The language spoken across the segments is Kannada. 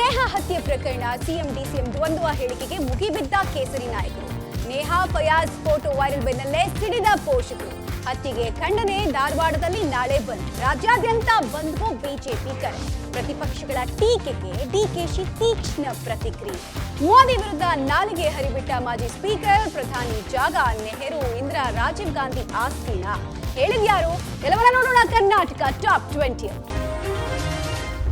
ನೇಹಾ ಹತ್ಯೆ ಪ್ರಕರಣ ಸಿಎಂ ಡಿಸಿಎಂ ದ್ವಂದ್ವ ಹೇಳಿಕೆಗೆ ಮುಗಿಬಿದ್ದ ಕೇಸರಿ ನಾಯಕರು. ನೇಹಾ ಫಯಾಜ್ ಫೋಟೋ ವೈರಲ್ ಬೆನ್ನಲ್ಲೇ ಸಿಡಿದ ಪೋಷಕರು. ಹತ್ಯೆಗೆ ಖಂಡನೆ, ಧಾರವಾಡದಲ್ಲಿ ನಾಳೆ ಬಂದ್. ರಾಜ್ಯಾದ್ಯಂತ ಬಂದ್ಗೂ ಬಿಜೆಪಿ ಕರೆ. ಪ್ರತಿಪಕ್ಷಗಳ ಟೀಕೆಗೆ ಡಿಕೆಶಿ ತೀಕ್ಷ್ಣ ಪ್ರತಿಕ್ರಿಯೆ. ಮೋದಿ ವಿರುದ್ಧ ನಾಲಿಗೆ ಹರಿಬಿಟ್ಟ ಮಾಜಿ ಸ್ಪೀಕರ್, ಪ್ರಧಾನಿ ಜಾಗ ನೆಹರು, ಇಂದಿರಾ, ರಾಜೀವ್ ಗಾಂಧಿ ಆಸ್ತಿನ ಹೇಳಿದ್ಯಾರು? ಎಲ್ಲವನ್ನ ನೋಡೋಣ ಕರ್ನಾಟಕ ಟಾಪ್ 20.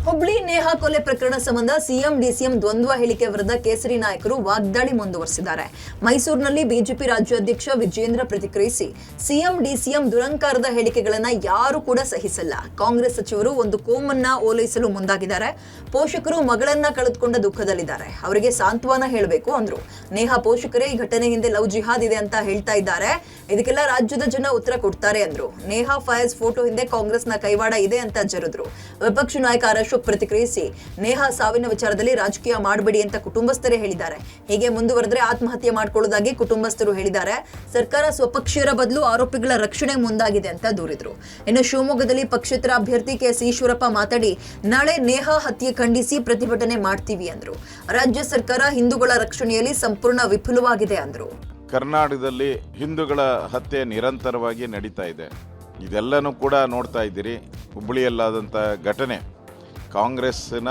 ಹುಬ್ಳಿ ನೇಹಾ ಕೊಲೆ ಪ್ರಕರಣ ಸಂಬಂಧ ಸಿಎಂ ಡಿಸಿಎಂ ದ್ವಂದ್ವ ಹೇಳಿಕೆ ವಿರುದ್ಧ ಕೇಸರಿ ನಾಯಕರು ವಾಗ್ದಾಳಿ ಮುಂದುವರೆಸಿದ್ದಾರೆ. ಮೈಸೂರಿನಲ್ಲಿ ಬಿಜೆಪಿ ರಾಜ್ಯಾಧ್ಯಕ್ಷ ವಿಜೇಂದ್ರ ಪ್ರತಿಕ್ರಿಯಿಸಿ, ಸಿಎಂ ಡಿಸಿಎಂ ದುರಂಕಾರದ ಹೇಳಿಕೆಗಳನ್ನ ಯಾರು ಕೂಡ ಸಹಿಸಲ್ಲ. ಕಾಂಗ್ರೆಸ್ ಸಚಿವರು ಒಂದು ಕೋಮನ್ನ ಓಲೈಸಲು ಮುಂದಾಗಿದ್ದಾರೆ. ಪೋಷಕರು ಮಗಳನ್ನ ಕಳೆದುಕೊಂಡ ದುಃಖದಲ್ಲಿದ್ದಾರೆ. ಅವರಿಗೆ ಸಾಂತ್ವನ ಹೇಳಬೇಕು ಅಂದ್ರು. ನೇಹಾ ಪೋಷಕರೇ ಈ ಘಟನೆ ಹಿಂದೆ ಲವ್ ಜಿಹಾದ್ ಇದೆ ಅಂತ ಹೇಳ್ತಾ ಇದ್ದಾರೆ. ಇದಕ್ಕೆಲ್ಲ ರಾಜ್ಯದ ಜನ ಉತ್ತರ ಕೊಡ್ತಾರೆ ಅಂದ್ರು. ನೇಹಾ ಫಯಾಜ್ ಫೋಟೋ ಹಿಂದೆ ಕಾಂಗ್ರೆಸ್ನ ಕೈವಾಡ ಇದೆ ಅಂತ ಜರಿದ್ರು. ವಿಪಕ್ಷ ನಾಯಕ ಅಶೋಕ್ ಪ್ರತಿಕ್ರಿಯಿಸಿ, ನೇಹಾ ಸಾವಿನ ವಿಚಾರದಲ್ಲಿ ರಾಜಕೀಯ ಮಾಡಬೇಡಿ ಅಂತ ಕುಟುಂಬಸ್ಥರೇ ಹೇಳಿದ್ದಾರೆ. ಹೀಗೆ ಮುಂದುವರೆದ್ರೆ ಆತ್ಮಹತ್ಯೆ ಮಾಡ್ಕೊಳ್ಳೋದಾಗಿ ಕುಟುಂಬಸ್ಥರು ಹೇಳಿದ್ದಾರೆ. ಸರ್ಕಾರ ಸ್ವಪಕ್ಷೀಯರ ಬದಲು ಆರೋಪಿಗಳ ರಕ್ಷಣೆ ಮುಂದಾಗಿದೆ ಅಂತ ದೂರಿದ್ರು. ಇನ್ನು ಶಿವಮೊಗ್ಗದಲ್ಲಿ ಪಕ್ಷೇತರ ಅಭ್ಯರ್ಥಿ ಕೆಎಸ್ ಈಶ್ವರಪ್ಪ ಮಾತಾಡಿ, ನಾಳೆ ನೇಹಾ ಹತ್ಯೆ ಖಂಡಿಸಿ ಪ್ರತಿಭಟನೆ ಮಾಡ್ತೀವಿ ಅಂದ್ರು. ರಾಜ್ಯ ಸರ್ಕಾರ ಹಿಂದೂಗಳ ರಕ್ಷಣೆಯಲ್ಲಿ ಸಂಪೂರ್ಣ ವಿಫಲವಾಗಿದೆ ಅಂದ್ರು. ಕರ್ನಾಟಕದಲ್ಲಿ ಹಿಂದೂಗಳ ಹತ್ಯೆ ನಿರಂತರವಾಗಿ ನಡೀತಾ ಇದೆ. ಇದೆಲ್ಲನೂ ಕೂಡ ನೋಡ್ತಾ ಇದ್ದೀರಿ. ಹುಬ್ಬಳ್ಳಿಯಲ್ಲಾದಂಥ ಘಟನೆ ಕಾಂಗ್ರೆಸ್ಸಿನ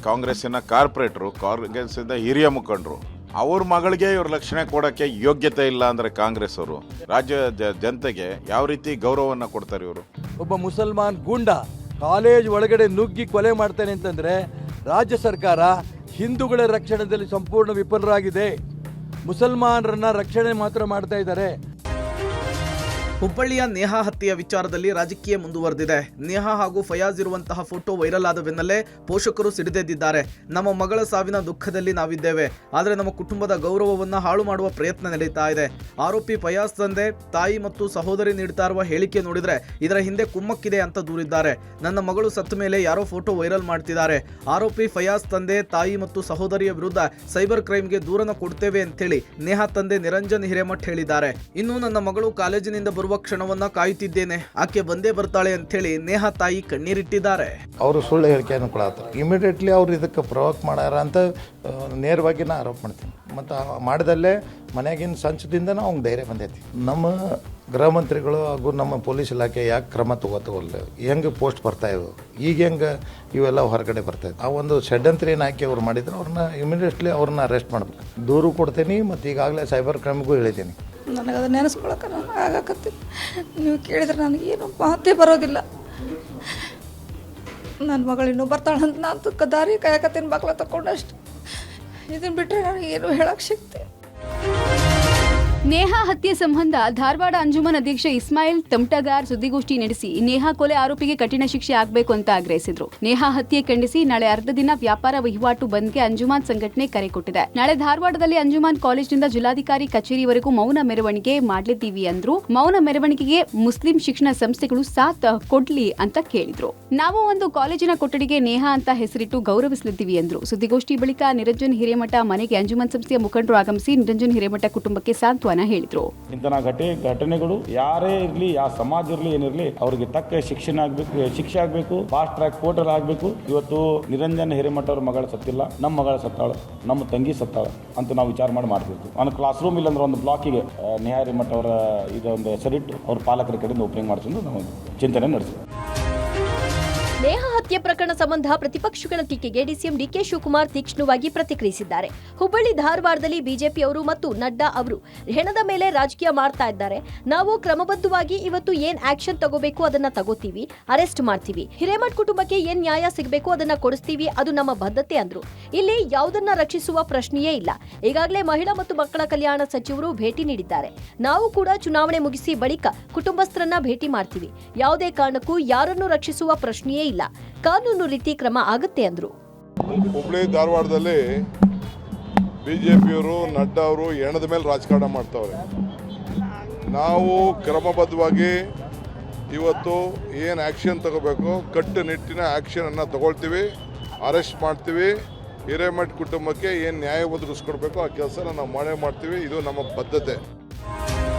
ಕಾಂಗ್ರೆಸ್ಸಿನ ಕಾರ್ಪೊರೇಟರು, ಕಾಂಗ್ರೆಸ್ಸಿನ ಹಿರಿಯ ಮುಖಂಡರು, ಅವ್ರ ಮಗಳಿಗೆ ಇವ್ರ ರಕ್ಷಣೆ ಕೊಡೋಕ್ಕೆ ಯೋಗ್ಯತೆ ಇಲ್ಲ ಅಂದರೆ ಕಾಂಗ್ರೆಸ್ ಅವರು ರಾಜ್ಯ ಜನತೆಗೆ ಯಾವ ರೀತಿ ಗೌರವವನ್ನು ಕೊಡ್ತಾರೆ? ಇವರು ಒಬ್ಬ ಮುಸಲ್ಮಾನ್ ಗೂಂಡ ಕಾಲೇಜ್ ಒಳಗಡೆ ನುಗ್ಗಿ ಕೊಲೆ ಮಾಡ್ತಾನೆ ಅಂತಂದರೆ ರಾಜ್ಯ ಸರ್ಕಾರ ಹಿಂದೂಗಳ ರಕ್ಷಣೆಯಲ್ಲಿ ಸಂಪೂರ್ಣ ವಿಫಲರಾಗಿದೆ. ಮುಸಲ್ಮಾನರನ್ನ ರಕ್ಷಣೆ ಮಾತ್ರ ಮಾಡ್ತಾ ಇದ್ದಾರೆ. ಹುಬ್ಬಳ್ಳಿಯ ನೇಹಾ ಹತ್ಯೆಯ ವಿಚಾರದಲ್ಲಿ ರಾಜಕೀಯ ಮುಂದುವರೆದಿದೆ. ನೇಹಾ ಹಾಗೂ ಫಯಾಜ್ ಇರುವಂತಹ ಫೋಟೋ ವೈರಲ್ ಆದ ಬೆನ್ನಲ್ಲೇ ಪೋಷಕರು ಸಿಡಿದೆದ್ದಿದ್ದಾರೆ. ನಮ್ಮ ಮಗಳ ಸಾವಿನ ದುಃಖದಲ್ಲಿ ನಾವಿದ್ದೇವೆ, ಆದರೆ ನಮ್ಮ ಕುಟುಂಬದ ಗೌರವವನ್ನು ಹಾಳು ಮಾಡುವ ಪ್ರಯತ್ನ ನಡೀತಾ ಇದೆ. ಆರೋಪಿ ಫಯಾಜ್ ತಂದೆ, ತಾಯಿ ಮತ್ತು ಸಹೋದರಿ ನೀಡ್ತಾ ಇರುವ ಹೇಳಿಕೆ ನೋಡಿದ್ರೆ ಇದರ ಹಿಂದೆ ಕುಮ್ಮಕ್ಕಿದೆ ಅಂತ ದೂರಿದ್ದಾರೆ. ನನ್ನ ಮಗಳು ಸತ್ತ ಮೇಲೆ ಯಾರೋ ಫೋಟೋ ವೈರಲ್ ಮಾಡ್ತಿದ್ದಾರೆ. ಆರೋಪಿ ಫಯಾಜ್ ತಂದೆ, ತಾಯಿ ಮತ್ತು ಸಹೋದರಿಯ ವಿರುದ್ಧ ಸೈಬರ್ ಕ್ರೈಮ್ಗೆ ದೂರನ ಕೊಡ್ತೇವೆ ಅಂತೇಳಿ ನೇಹಾ ತಂದೆ ನಿರಂಜನ್ ಹಿರೇಮಠ್ ಹೇಳಿದ್ದಾರೆ. ಇನ್ನು ನನ್ನ ಮಗಳು ಕಾಲೇಜಿನಿಂದ ಬರುವ ಕ್ಷಣವನ್ನ ಕಾಯುತ್ತಿದ್ದೇನೆ, ಆಕೆ ಬಂದೇ ಬರ್ತಾಳೆ ಅಂತ ಹೇಳಿ ನೇಹಾ ತಾಯಿ ಕಣ್ಣೀರಿಟ್ಟಿದ್ದಾರೆ. ಅವರು ಸುಳ್ಳು ಹೇಳಿಕೆಯನ್ನು ಕೊಡತ್ತಾರೆ. ಇಮಿಡಿಯೇಟ್ಲಿ ಅವ್ರು ಇದಕ್ಕೆ ಪ್ರವೋಕ್ ಮಾಡ್ಯಾರ ಅಂತ ನೇರವಾಗಿ ನಾ ಆರೋಪ ಮಾಡ್ತೀನಿ. ಮತ್ತು ಮಾಡಿದಲ್ಲೇ ಮನೆಯಾಗಿನ ಸಂಚದಿಂದ ಅವ್ನಿಗೆ ಧೈರ್ಯ ಬಂದೈತಿ. ನಮ್ಮ ಗೃಹ ಮಂತ್ರಿಗಳು ಹಾಗೂ ನಮ್ಮ ಪೊಲೀಸ್ ಇಲಾಖೆ ಯಾಕೆ ಕ್ರಮ ತಗೋತವಲ್ಲ? ಹೆಂಗೆ ಪೋಸ್ಟ್ ಬರ್ತಾ ಇವು, ಈಗ ಹೆಂಗೆ ಇವೆಲ್ಲ ಹೊರಗಡೆ ಬರ್ತಾಯಿದೆ. ಆ ಒಂದು ಷಡ್ಯಂತ್ರ ಏನು ಹಾಕಿ ಅವ್ರು ಮಾಡಿದ್ರು ಅವ್ರನ್ನ ಇಮಿಡಿಯೇಟ್ಲಿ ಅವ್ರನ್ನ ಅರೆಸ್ಟ್ ಮಾಡ್ಬೇಕು. ದೂರು ಕೊಡ್ತೀನಿ ಮತ್ತು ಈಗಾಗಲೇ ಸೈಬರ್ ಕ್ರೈಮ್ಗೂ ಹೇಳಿದ್ದೀನಿ. ನನಗದು ನೆನೆಸ್ಕೊಳಕ್ಕೆ ನಾನು ಆಗಾಕತ್ತೀನಿ. ನೀವು ಕೇಳಿದ್ರೆ ನನಗೇನು ಮಾತೇ ಬರೋದಿಲ್ಲ. ನನ್ನ ಮಗಳು ಇನ್ನೂ ಬರ್ತಾಳಂತ ನಾನು ದಾರಿ ಕಾಯಕತ್ತೀನಿ, ಮಕ್ಕಳ ತಗೊಂಡಷ್ಟು. ಇದನ್ನು ಬಿಟ್ಟರೆ ನನಗೇನು ಹೇಳಕ್ಕೆ ಶಕ್ತಿ. ನೇಹಾ ಹತ್ಯೆ ಸಂಬಂಧ ಧಾರವಾಡ ಅಂಜುಮನ್ ಅಧ್ಯಕ್ಷ ಇಸ್ಮಾಯಿಲ್ ತಮಟಗಾರ್ ಸುದ್ದಿಗೋಷ್ಠಿ ನಡೆಸಿ ನೇಹಾ ಕೊಲೆ ಆರೋಪಿಗೆ ಕಠಿಣ ಶಿಕ್ಷೆ ಆಗಬೇಕು ಅಂತ ಆಗ್ರಹಿಸಿದ್ರು. ನೇಹಾ ಹತ್ಯೆ ಖಂಡಿಸಿ ನಾಳೆ ಅರ್ಧ ದಿನ ವ್ಯಾಪಾರ ವಹಿವಾಟು ಬಂದ್ಗೆ ಅಂಜುಮನ್ ಸಂಘಟನೆ ಕರೆ ಕೊಟ್ಟಿದೆ. ನಾಳೆ ಧಾರವಾಡದಲ್ಲಿ ಅಂಜುಮನ್ ಕಾಲೇಜಿನಿಂದ ಜಿಲ್ಲಾಧಿಕಾರಿ ಕಚೇರಿವರೆಗೂ ಮೌನ ಮೆರವಣಿಗೆ ಮಾಡ್ಲಿದ್ದೀವಿ ಅಂದ್ರು. ಮೌನ ಮೆರವಣಿಗೆಗೆ ಮುಸ್ಲಿಂ ಶಿಕ್ಷಣ ಸಂಸ್ಥೆಗಳು ಸಾಥ್ ಕೊಡ್ಲಿ ಅಂತ ಕೇಳಿದ್ರು. ನಾವು ಒಂದು ಕಾಲೇಜಿನ ಕೊಠಡಿಗೆ ನೇಹಾ ಅಂತ ಹೆಸರಿಟ್ಟು ಗೌರವಿಸಲಿದ್ದೀವಿ ಅಂದ್ರು. ಸುದ್ದಿಗೋಷ್ಠಿ ಬಳಿಕ ನಿರಂಜನ್ ಹಿರೇಮಠ ಮನೆಗೆ ಅಂಜುಮನ್ ಸಂಸ್ಥೆಯ ಮುಖಂಡರು ಆಗಮಿಸಿ ನಿರಂಜನ್ ಹಿರೇಮಠ ಕುಟುಂಬಕ್ಕೆ ಸಾಂತ್ವನ ಹೇಳಿದ್ರು. ಇಂತಹ ಘಟನೆಗಳು ಯಾರೇ ಇರಲಿ, ಯಾವ ಸಮಾಜ ಇರಲಿ, ಏನಿರಲಿ, ಅವ್ರಿಗೆ ತಕ್ಕ ಶಿಕ್ಷೆ ಆಗಬೇಕು. ಫಾಸ್ಟ್ ಟ್ರ್ಯಾಕ್ ಕೋರ್ಟರ್ ಆಗಬೇಕು. ಇವತ್ತು ನಿರಂಜನ್ ಹಿರೇಮಠ ಅವ್ರ ಮಗಳು ಸತ್ತಿಲ್ಲ, ನಮ್ಮ ಮಗಳು ಸತ್ತಾಳ, ನಮ್ಮ ತಂಗಿ ಸತ್ತಾಳ ಅಂತ ನಾವು ವಿಚಾರ ಮಾಡ್ತಿರ್ತೀವಿ. ನಾನು ಕ್ಲಾಸ್ ರೂಮ್ ಇಲ್ಲಾಂದ್ರೆ ಒಂದು ಬ್ಲಾಕಿಗೆ ನೇಹಾ ಹಿರೇಮಠ ಅವರ ಇದೊಂದು ಹೆಸರಿಟ್ಟು ಅವ್ರ ಪಾಲಕರ ಕಡೆಯಿಂದ ಓಪನಿಂಗ್ ಮಾಡಿಕೊಂಡು ನಾವು ಚಿಂತನೆ ನಡೆಸ್ತೀವಿ. ನೇಹಾ ಹತ್ಯೆ ಪ್ರಕರಣ ಸಂಬಂಧ ಪ್ರತಿಪಕ್ಷಗಳ ಟೀಕೆಗೆ ಡಿಸಿಎಂ ಡಿಕೆ ಶಿವಕುಮಾರ್ ತೀಕ್ಷ್ಣವಾಗಿ ಪ್ರತಿಕ್ರಿಯಿಸಿದ್ದಾರೆ. ಹುಬ್ಬಳ್ಳಿ ಧಾರವಾಡದಲ್ಲಿ ಬಿಜೆಪಿಯವರು ಮತ್ತು ನಡ್ಡಾ ಅವರು ಹೆಣದ ಮೇಲೆ ರಾಜಕೀಯ ಮಾಡ್ತಾ ಇದ್ದಾರೆ. ನಾವು ಕ್ರಮಬದ್ಧವಾಗಿ ಇವತ್ತು ಏನ್ ಆಕ್ಷನ್ ತಗೋಬೇಕು ಅದನ್ನ ತಗೋತೀವಿ, ಅರೆಸ್ಟ್ ಮಾಡ್ತೀವಿ. ಹಿರೇಮಠ್ ಕುಟುಂಬಕ್ಕೆ ಏನ್ ನ್ಯಾಯ ಸಿಗಬೇಕು ಅದನ್ನ ಕೊಡಿಸ್ತೀವಿ, ಅದು ನಮ್ಮ ಬದ್ಧತೆ ಅಂದ್ರು. ಇಲ್ಲಿ ಯಾವುದನ್ನ ರಕ್ಷಿಸುವ ಪ್ರಶ್ನೆಯೇ ಇಲ್ಲ. ಈಗಾಗಲೇ ಮಹಿಳಾ ಮತ್ತು ಮಕ್ಕಳ ಕಲ್ಯಾಣ ಸಚಿವರು ಭೇಟಿ ನೀಡಿದ್ದಾರೆ. ನಾವು ಕೂಡ ಚುನಾವಣೆ ಮುಗಿಸಿ ಬಳಿಕ ಕುಟುಂಬಸ್ಥರನ್ನ ಭೇಟಿ ಮಾಡ್ತೀವಿ. ಯಾವುದೇ ಕಾರಣಕ್ಕೂ ಯಾರನ್ನು ರಕ್ಷಿಸುವ ಪ್ರಶ್ನೆಯೇ ಇಲ್ಲ. ಕಾನೂನು ರೀತಿ ಕ್ರಮ ಆಗುತ್ತೆ ಅಂದ್ರು. ಹುಬ್ಬಳ್ಳಿ ಧಾರವಾಡದಲ್ಲಿ ಬಿಜೆಪಿಯವರು, ನಡ್ಡಾ ಅವರು ಹೆಣದ ಮೇಲೆ ರಾಜಕಾರಣ ಮಾಡ್ತಾವ್ರೆ. ನಾವು ಕ್ರಮಬದ್ಧವಾಗಿ ಇವತ್ತು ಏನು ಆ್ಯಕ್ಷನ್ ತಗೋಬೇಕು, ಕಟ್ಟುನಿಟ್ಟಿನ ಆ್ಯಕ್ಷನನ್ನು ತಗೊಳ್ತೀವಿ, ಅರೆಸ್ಟ್ ಮಾಡ್ತೀವಿ. ಹಿರೇಮಠ್ ಕುಟುಂಬಕ್ಕೆ ಏನು ನ್ಯಾಯ ಒದಗಿಸ್ಕೊಡ್ಬೇಕು ಆ ಕೆಲಸನ ನಾವು ಮಾಡೇ ಮಾಡ್ತೀವಿ. ಇದು ನಮ್ಮ ಬದ್ಧತೆ.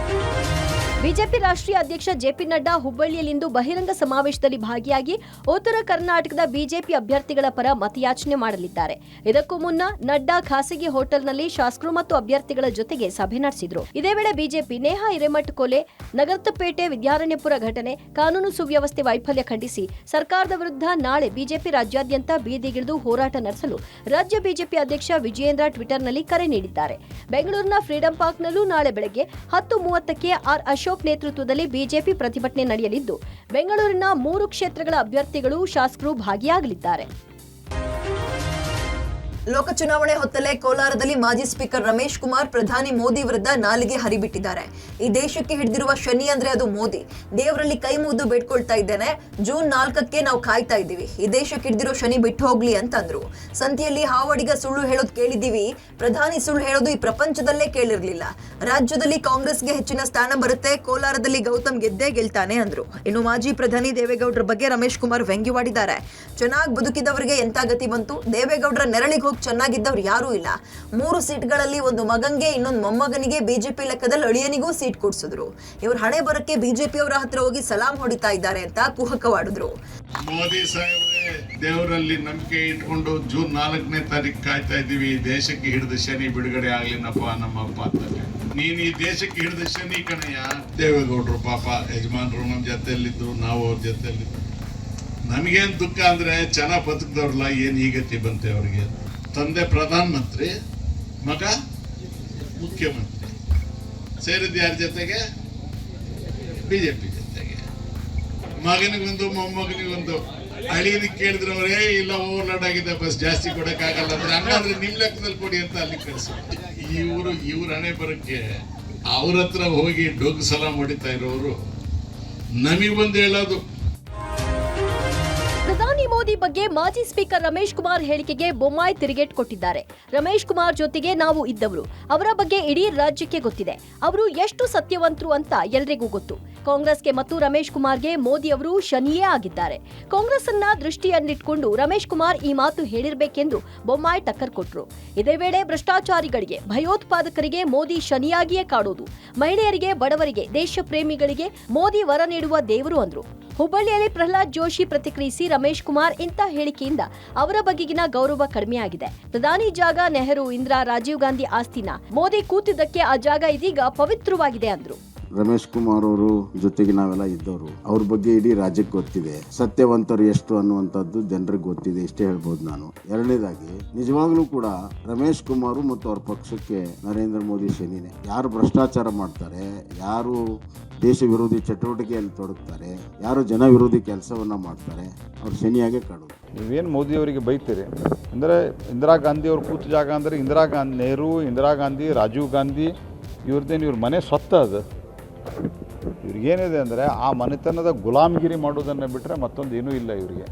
ಬಿಜೆಪಿ ರಾಷ್ಟ್ರೀಯ ಅಧ್ಯಕ್ಷ ಜೆಪಿ ನಡ್ಡಾ ಹುಬ್ಬಳ್ಳಿಯಲ್ಲಿಂದು ಬಹಿರಂಗ ಸಮಾವೇಶದಲ್ಲಿ ಭಾಗಿಯಾಗಿ ಉತ್ತರ ಕರ್ನಾಟಕದ ಬಿಜೆಪಿ ಅಭ್ಯರ್ಥಿಗಳ ಪರ ಮತಯಾಚನೆ ಮಾಡಲಿದ್ದಾರೆ. ಇದಕ್ಕೂ ಮುನ್ನ ನಡ್ಡಾ ಖಾಸಗಿ ಹೋಟೆಲ್ನಲ್ಲಿ ಶಾಸಕರು ಮತ್ತು ಅಭ್ಯರ್ಥಿಗಳ ಜೊತೆಗೆ ಸಭೆ ನಡೆಸಿದರು. ಇದೇ ವೇಳೆ ಬಿಜೆಪಿ ನೇಹಾ ಹಿರೇಮಠ ಕೊಲೆ, ನಗರಪೇಟೆ ವಿದ್ಯಾರಣ್ಯಪುರ ಘಟನೆ, ಕಾನೂನು ಸುವ್ಯವಸ್ಥೆ ವೈಫಲ್ಯ ಖಂಡಿಸಿ ಸರ್ಕಾರದ ವಿರುದ್ಧ ನಾಳೆ ಬಿಜೆಪಿ ರಾಜ್ಯಾದ್ಯಂತ ಬೀದಿಗಿಳಿದು ಹೋರಾಟ ನಡೆಸಲು ರಾಜ್ಯ ಬಿಜೆಪಿ ಅಧ್ಯಕ್ಷ ವಿಜಯೇಂದ್ರ ಟ್ವಿಟರ್ನಲ್ಲಿ ಕರೆ ನೀಡಿದ್ದಾರೆ. ಬೆಂಗಳೂರಿನ ಫ್ರೀಡಂ ಪಾರ್ಕ್ನಲ್ಲೂ ನಾಳೆ ಬೆಳಗ್ಗೆ 10:30ಕ್ಕೆ ಆರ್ ಅಶೋಕ್ ನೇತೃತ್ವದಲ್ಲಿ ಬಿಜೆಪಿ ಪ್ರತಿಭಟನೆ ನಡೆಯಲಿದ್ದು, ಬೆಂಗಳೂರಿನ 3 ಕ್ಷೇತ್ರಗಳ ಅಭ್ಯರ್ಥಿಗಳು, ಶಾಸಕರು ಭಾಗಿಯಾಗಲಿದ್ದಾರೆ. ಲೋಕ ಚುನಾವಣೆ ಹೊತ್ತಲೇ ಕೋಲಾರದಲ್ಲಿ ಮಾಜಿ ಸ್ಪೀಕರ್ ರಮೇಶ್ ಕುಮಾರ್ ಪ್ರಧಾನಿ ಮೋದಿ ವಿರುದ್ಧ ನಾಲಿಗೆ ಹರಿಬಿಟ್ಟಿದ್ದಾರೆ. ಈ ದೇಶಕ್ಕೆ ಹಿಡಿದಿರುವ ಶನಿ ಅಂದ್ರೆ ಅದು ಮೋದಿ. ದೇವರಲ್ಲಿ ಕೈ ಮುಗಿದು ಬೇಡ್ಕೊಳ್ತಾ ಇದ್ದೇನೆ, ಜೂನ್ 4ಕ್ಕೆ ನಾವು ಕಾಯ್ತಾ ಇದ್ದೀವಿ. ಈ ದೇಶಕ್ಕೆ ಹಿಡಿದಿರೋ ಶನಿ ಬಿಟ್ಟು ಹೋಗ್ಲಿ ಅಂತಂದ್ರು. ಸಂತಿಯಲ್ಲಿ ಹಾವಡಿಗ ಸುಳ್ಳು ಹೇಳೋದು ಕೇಳಿದ್ದೀವಿ, ಪ್ರಧಾನಿ ಸುಳ್ಳು ಹೇಳೋದು ಈ ಪ್ರಪಂಚದಲ್ಲೇ ಕೇಳಿರ್ಲಿಲ್ಲ. ರಾಜ್ಯದಲ್ಲಿ ಕಾಂಗ್ರೆಸ್ಗೆ ಹೆಚ್ಚಿನ ಸ್ಥಾನ ಬರುತ್ತೆ, ಕೋಲಾರದಲ್ಲಿ ಗೌತಮ್ ಗೆದ್ದೇ ಗೆಲ್ತಾನೆ ಅಂದ್ರು. ಇನ್ನು ಮಾಜಿ ಪ್ರಧಾನಿ ದೇವೇಗೌಡರ ಬಗ್ಗೆ ರಮೇಶ್ ಕುಮಾರ್ ವ್ಯಂಗ್ಯವಾಡಿದ್ದಾರೆ. ಚೆನ್ನಾಗಿ ಬದುಕಿದವರಿಗೆ ಎಂತ ಗತಿ ಬಂತು, ದೇವೇಗೌಡರ ನೆರಳಿಗೆ ಹೋಗಿ ಚೆನ್ನಾಗಿದ್ದವ್ರು ಯಾರೂ ಇಲ್ಲ. 3 ಸೀಟ್ಗಳಲ್ಲಿ ಒಂದು ಮಗಂಗೆ, ಇನ್ನೊಂದು ಮೊಮ್ಮಗನಿಗೆ, ಬಿಜೆಪಿ ಲೆಕ್ಕದಲ್ಲಿ ಅಳಿಯನಿಗೂ ಸೀಟ್ ಕೊಡ್ಸಿದ್ರು. ಇವ್ರ ಹಣೆ ಬರಕ್ಕೆ ಬಿಜೆಪಿಯವರ ಹತ್ರ ಹೋಗಿ ಸಲಾಂ ಹೊಡಿತಾ ಇದ್ದಾರೆ ಅಂತ ಕುಹಕವಾಡಿದ್ರು. ಮೋದಿ ಸಾಹೇಬ್ರೆ, ದೇವರಲ್ಲಿ ನಂಬಿಕೆ ಇಟ್ಕೊಂಡು ಜೂನ್ 4ನೇ ತಾರೀಕು ಕಾಯ್ತಾ ಇದ್ದೀವಿ. ದೇಶಕ್ಕೆ ಹಿಡಿದ ಶನಿ ಬಿಡುಗಡೆ ಆಗ್ಲಿನಪ್ಪ ನಮ್ಮಪ್ಪ ಅಂತಾನೆ. ನೀನ್ ಈ ದೇಶಕ್ಕೆ ಹಿಡಿದ ಶನಿ ಕಣಯ್ಯ. ದೇವೇಗೌಡರು ಪಾಪ ಯಜಮಾನ್ರು ನಮ್ಮ ಜೊತೆಯಲ್ಲಿದ್ದು, ನಾವು ಅವ್ರ ಜೊತೆಯಲ್ಲಿದ್ದು. ನಮಗೇನು ದುಃಖ ಅಂದ್ರೆ ಚೆನ್ನಾಗಿ ಬದುಕಿದವ್ರಲ್ಲ, ಏನ್ ಈ ಗತಿ ಬಂತೆ ಅವ್ರಿಗೆ. ತಂದೆ ಪ್ರಧಾನ ಮಂತ್ರಿ, ಮಗ ಮುಖ್ಯಮಂತ್ರಿ, ಸೇರಿದ ಯಾರ ಜೊತೆಗೆ? ಬಿಜೆಪಿ ಜೊತೆಗೆ. ಮಗನಿಗೊಂದು ಮೊಮ್ಮಗನಿಗೊಂದು. ಅಳಿಯನಿಗೆ ಕೇಳಿದ್ರೆ ಅವರೇ ಇಲ್ಲ ಓವರ್ಲೋಡ್ ಆಗಿದೆ, ಬಸ್ ಜಾಸ್ತಿ ಕೊಡಕ್ಕಾಗಲ್ಲ ಅಂದ್ರೆ, ಹಂಗಾದ್ರೆ ನಿಮ್ ಲೆಕ್ಕದಲ್ಲಿ ಕೊಡಿ ಅಂತ ಅಲ್ಲಿ ಕಳಿಸಿ. ಇವ್ರ ಹಣೆ ಬರಕ್ಕೆ ಅವ್ರ ಹತ್ರ ಹೋಗಿ ಡೊಗ್ ಸಲಾಂ ಹೊಡಿತಾ ಇರೋರು ನಮಗೆ ಬಂದು ಹೇಳೋದು. ಪ್ರಧಾನಿ ಮೋದಿ ಬಗ್ಗೆ ಮಾಜಿ ಸ್ಪೀಕರ್ ರಮೇಶ್ ಕುಮಾರ್ ಹೇಳಿಕೆಗೆ ಬೊಮ್ಮಾಯಿ ತಿರುಗೇಟ್ ಕೊಟ್ಟಿದ್ದಾರೆ. ರಮೇಶ್ ಕುಮಾರ್ ಜೊತೆಗೆ ನಾವು ಇದ್ದವರು, ಅವರ ಬಗ್ಗೆ ಇಡೀ ರಾಜ್ಯಕ್ಕೆ ಗೊತ್ತಿದೆ. ಅವರು ಎಷ್ಟು ಸತ್ಯವಂತರು ಅಂತ ಎಲ್ರಿಗೂ ಗೊತ್ತು. ಕಾಂಗ್ರೆಸ್ಗೆ ಮತ್ತು ರಮೇಶ್ ಕುಮಾರ್ಗೆ ಮೋದಿ ಅವರು ಶನಿಯೇ ಆಗಿದ್ದಾರೆ. ಕಾಂಗ್ರೆಸ್ ಅನ್ನ ದೃಷ್ಟಿಯಲ್ಲಿಟ್ಕೊಂಡು ರಮೇಶ್ ಕುಮಾರ್ ಈ ಮಾತು ಹೇಳಿರಬೇಕೆಂದು ಬೊಮ್ಮಾಯಿ ಟಕ್ಕರ್ ಕೊಟ್ರು. ಇದೇ ವೇಳೆ ಭ್ರಷ್ಟಾಚಾರಿಗಳಿಗೆ, ಭಯೋತ್ಪಾದಕರಿಗೆ ಮೋದಿ ಶನಿಯಾಗಿಯೇ ಕಾಡೋದು, ಮಹಿಳೆಯರಿಗೆ, ಬಡವರಿಗೆ, ದೇಶ ಪ್ರೇಮಿಗಳಿಗೆ ಮೋದಿ ವರ ನೀಡುವ ದೇವರು ಅಂದ್ರು. ಹುಬ್ಬಳ್ಳಿಯಲ್ಲಿ ಪ್ರಹ್ಲಾದ್ ಜೋಶಿ ಪ್ರತಿಕ್ರಿಯಿಸಿ, ರಮೇಶ್ ಕುಮಾರ್ ಇಂಥ ಹೇಳಿಕೆಯಿಂದ ಅವರ ಬಗೆಗಿನ ಗೌರವ ಕಡಿಮೆಯಾಗಿದೆ. ಪ್ರಧಾನಿ ಜಾಗ ನೆಹರು, ಇಂದಿರಾ, ರಾಜೀವ್ ಗಾಂಧಿ ಆಸ್ತಿನ ಮೋದಿ ಕೂತಿದ್ದಕ್ಕೆ ಆ ಜಾಗ ಇದೀಗ ಪವಿತ್ರವಾಗಿದೆ ಅಂದ್ರು. ರಮೇಶ್ ಕುಮಾರ್ ಅವರು ಜೊತೆಗೆ ನಾವೆಲ್ಲ ಇದ್ದವರು, ಅವ್ರ ಬಗ್ಗೆ ಇಡೀ ರಾಜ್ಯಕ್ಕೆ ಗೊತ್ತಿದೆ. ಸತ್ಯವಂತರು ಎಷ್ಟು ಅನ್ನುವಂಥದ್ದು ಜನರಿಗೆ ಗೊತ್ತಿದೆ, ಇಷ್ಟೇ ಹೇಳ್ಬೋದು ನಾನು. ಎರಡನೇದಾಗಿ ನಿಜವಾಗ್ಲೂ ಕೂಡ ರಮೇಶ್ ಕುಮಾರ್ ಮತ್ತು ಅವ್ರ ಪಕ್ಷಕ್ಕೆ ನರೇಂದ್ರ ಮೋದಿ ಶನಿನೇ. ಯಾರು ಭ್ರಷ್ಟಾಚಾರ ಮಾಡ್ತಾರೆ, ಯಾರು ದೇಶ ವಿರೋಧಿ ಚಟುವಟಿಕೆಯಲ್ಲಿ ತೊಡಗ್ತಾರೆ, ಯಾರು ಜನ ವಿರೋಧಿ ಕೆಲಸವನ್ನ ಮಾಡ್ತಾರೆ, ಅವ್ರು ಶನಿಯಾಗೆ ಕಾಡೋದು. ನೀವೇನು ಮೋದಿ ಅವರಿಗೆ ಬೈತೀರಿ ಅಂದರೆ, ಇಂದಿರಾ ಗಾಂಧಿ ಅವ್ರು ಕೂತ ಜಾಗ ಅಂದರೆ ಇಂದಿರಾ ಗಾಂಧಿ, ನೆಹರು, ಇಂದಿರಾ ಗಾಂಧಿ, ರಾಜೀವ್ ಗಾಂಧಿ ಇವ್ರದ್ದೇನು ಇವ್ರ ಮನೆ ಸ್ವತ್ತ ಅದು. ಇವ್ರಿಗೇನಿದೆ ಅಂದರೆ ಆ ಮನೆತನದ ಗುಲಾಮಗಿರಿ ಮಾಡೋದನ್ನು ಬಿಟ್ಟರೆ ಮತ್ತೊಂದು ಏನೂ ಇಲ್ಲ ಇವರಿಗೆ.